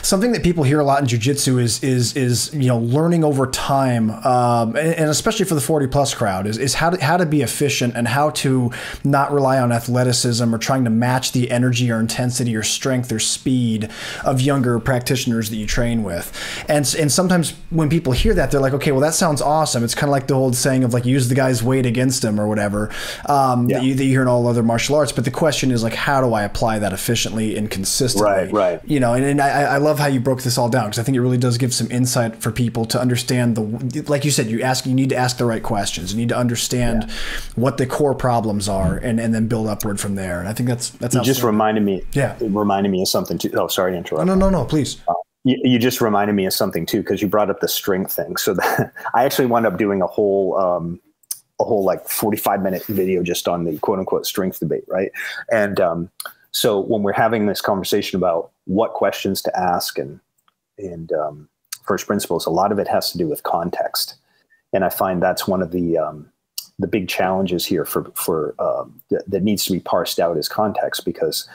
Something that people hear a lot in jiu-jitsu is learning over time, and especially for the 40+ crowd, is how to be efficient and how to not rely on athleticism or trying to match the energy or intensity or strength or speed of younger practitioners that you train with. And sometimes when people hear that, they're like, okay, well, that sounds awesome. It's kind of like the old saying of like, use the guy's weight against him or whatever, that you hear in all other martial arts. But the question is like, how do I apply that efficiently and consistently? Right. And I love how you broke this all down, because I think it really does give some insight for people to understand like you said, you need to ask the right questions. You need to understand what the core problems are and then build upward from there. And I think that's you just reminded me. Yeah. It reminded me of something too. Oh, sorry to interrupt. No, please. You just reminded me of something too, because you brought up the strength thing. So I actually wound up doing a whole like 45-minute video just on the quote unquote strength debate. Right. And, so when we're having this conversation about what questions to ask and first principles, a lot of it has to do with context. And I find that's one of the big challenges here for that needs to be parsed out is context, because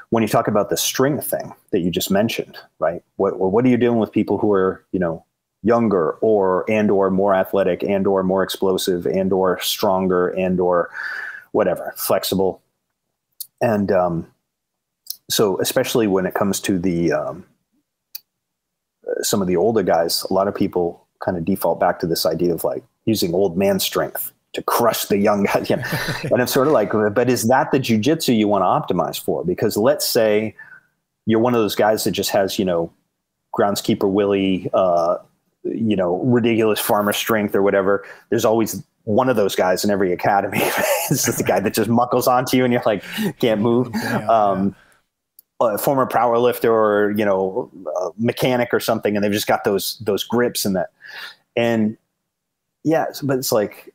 when you talk about the strength thing that you just mentioned, right? What are you doing with people who are, younger or more athletic or more explosive or stronger or whatever, flexible. And so especially when it comes to the some of the older guys, a lot of people kind of default back to this idea of like using old man strength to crush the young guys. And it's sort of like, but is that the jiu-jitsu you want to optimize for? Because let's say you're one of those guys that just has, groundskeeper Willie, ridiculous farmer strength or whatever. There's always one of those guys in every academy. It's just the guy that just muckles onto you and you're like, can't move. A former power lifter or, a mechanic or something. And they've just got those grips and that. And but it's like,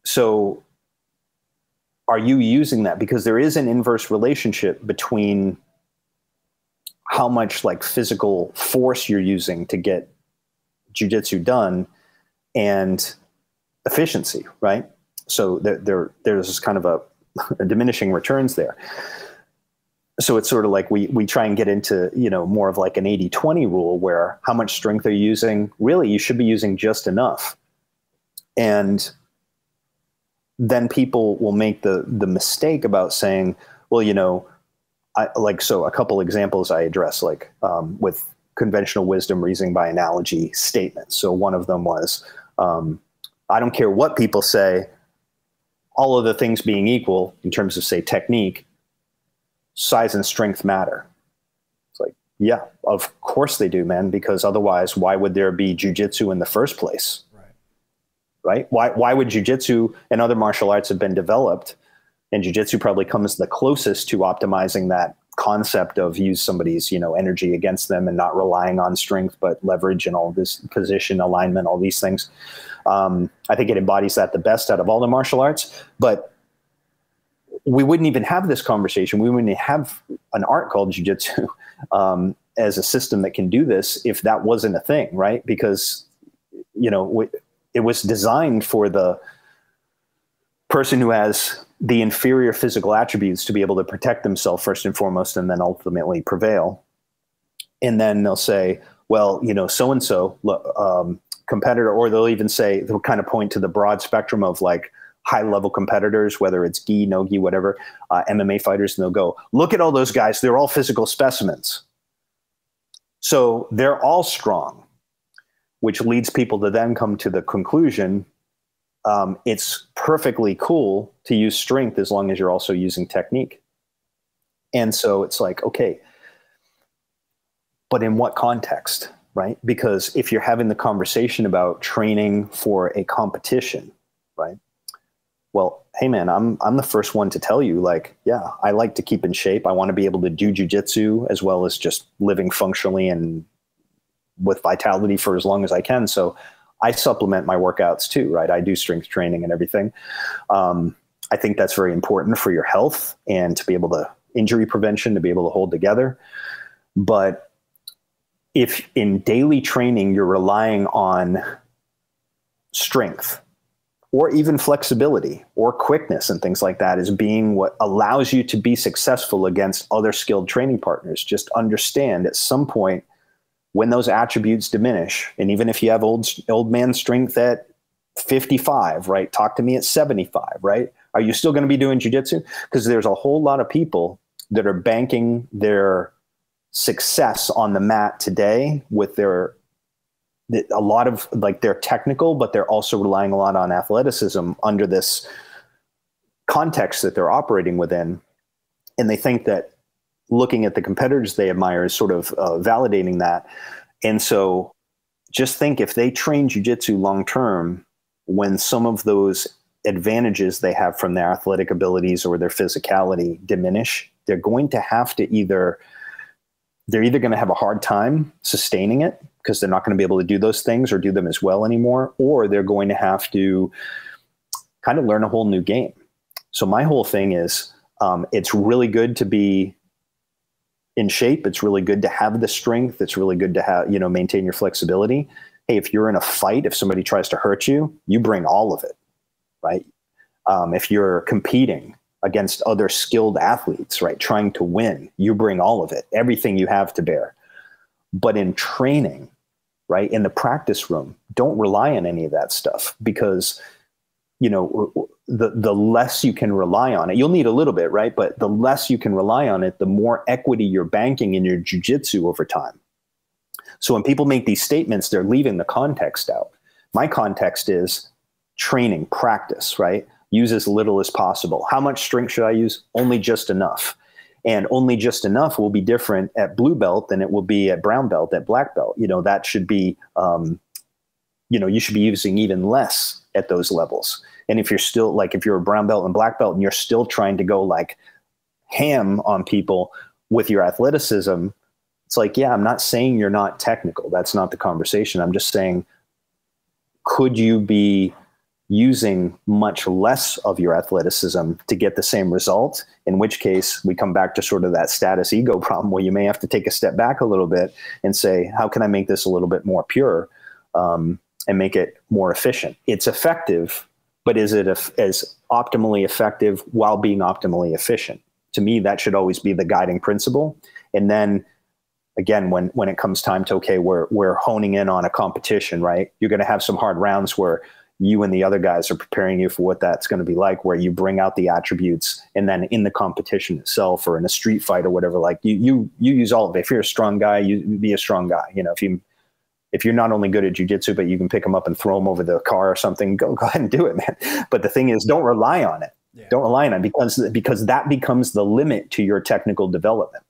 so are you using that? Because there is an inverse relationship between how much like physical force you're using to get jiu-jitsu done and efficiency, right? So there's this kind of a diminishing returns there. So it's sort of like we try and get into, more of like an 80-20 rule where how much strength are you using? Really, you should be using just enough. And then people will make the mistake about saying, well, so a couple examples I address, like with conventional wisdom reasoning by analogy statements. So one of them was, I don't care what people say, all of the things being equal in terms of, say, technique, size and strength matter. It's like, yeah, of course they do, man, because otherwise why would there be jiu-jitsu in the first place? Right? Why would jiu-jitsu and other martial arts have been developed? And jiu-jitsu probably comes the closest to optimizing that concept of use somebody's, energy against them and not relying on strength, but leverage and all this position alignment, all these things. I think it embodies that the best out of all the martial arts, but we wouldn't even have this conversation. We wouldn't have an art called jiu-jitsu as a system that can do this if that wasn't a thing, right? Because, it was designed for the person who has the inferior physical attributes to be able to protect themselves first and foremost, and then ultimately prevail. And then they'll say, well, so-and-so competitor, or they'll even say, they'll kind of point to the broad spectrum of like high level competitors, whether it's gi, no gi, whatever, MMA fighters, and they'll go, look at all those guys. They're all physical specimens. So they're all strong, which leads people to then come to the conclusion, it's perfectly cool to use strength as long as you're also using technique. And so it's like, okay, but in what context, right? Because if you're having the conversation about training for a competition, right? Well, hey man, I'm the first one to tell you, like, yeah, I like to keep in shape. I want to be able to do jiu-jitsu as well as just living functionally and with vitality for as long as I can. So I supplement my workouts too, right? I do strength training and everything. I think that's very important for your health and to be able to injury prevention, to be able to hold together. But if in daily training, you're relying on strength or even flexibility or quickness and things like that as being what allows you to be successful against other skilled training partners, just understand at some point when those attributes diminish, and even if you have old man strength at 55, right? Talk to me at 75, right? Are you still going to be doing jiu-jitsu? Because there's a whole lot of people that are banking their success on the mat today with a lot of like they're technical, but they're also relying a lot on athleticism under this context that they're operating within. And they think that looking at the competitors they admire is sort of validating that. And so just think if they train jiu-jitsu long-term, when some of those advantages they have from their athletic abilities or their physicality diminish, they're going to have to they're either going to have a hard time sustaining it because they're not going to be able to do those things or do them as well anymore, or they're going to have to kind of learn a whole new game. So my whole thing is, it's really good to be in shape. It's really good to have the strength. It's really good to have, maintain your flexibility. Hey, if you're in a fight, if somebody tries to hurt you, you bring all of it, right? If you're competing against other skilled athletes, right, trying to win, you bring all of it, everything you have to bear. But in training, right, in the practice room, don't rely on any of that stuff, because the less you can rely on it, you'll need a little bit, right? But the less you can rely on it, the more equity you're banking in your jiu-jitsu over time. So when people make these statements, they're leaving the context out. My context is training, practice, right? Use as little as possible. How much strength should I use? Only just enough. And only just enough will be different at blue belt than it will be at brown belt, at black belt. That should be, you should be using even less at those levels. And if you're still if you're a brown belt and black belt and you're still trying to go like ham on people with your athleticism, it's like, yeah, I'm not saying you're not technical. That's not the conversation. I'm just saying, could you be using much less of your athleticism to get the same result? In which case we come back to sort of that status ego problem where you may have to take a step back a little bit and say, how can I make this a little bit more pure and make it more efficient? It's effective, but is it as optimally effective while being optimally efficient? To me, that should always be the guiding principle. And then again, when it comes time to, okay, we're honing in on a competition, right? You're going to have some hard rounds where you and the other guys are preparing you for what that's going to be like, where you bring out the attributes, and then in the competition itself or in a street fight or whatever, like you use all of it. If you're a strong guy, you be a strong guy. If you're not only good at jiu-jitsu, but you can pick them up and throw them over the car or something, go ahead and do it, man. But the thing is, don't rely on it. Yeah. Don't rely on it because that becomes the limit to your technical development.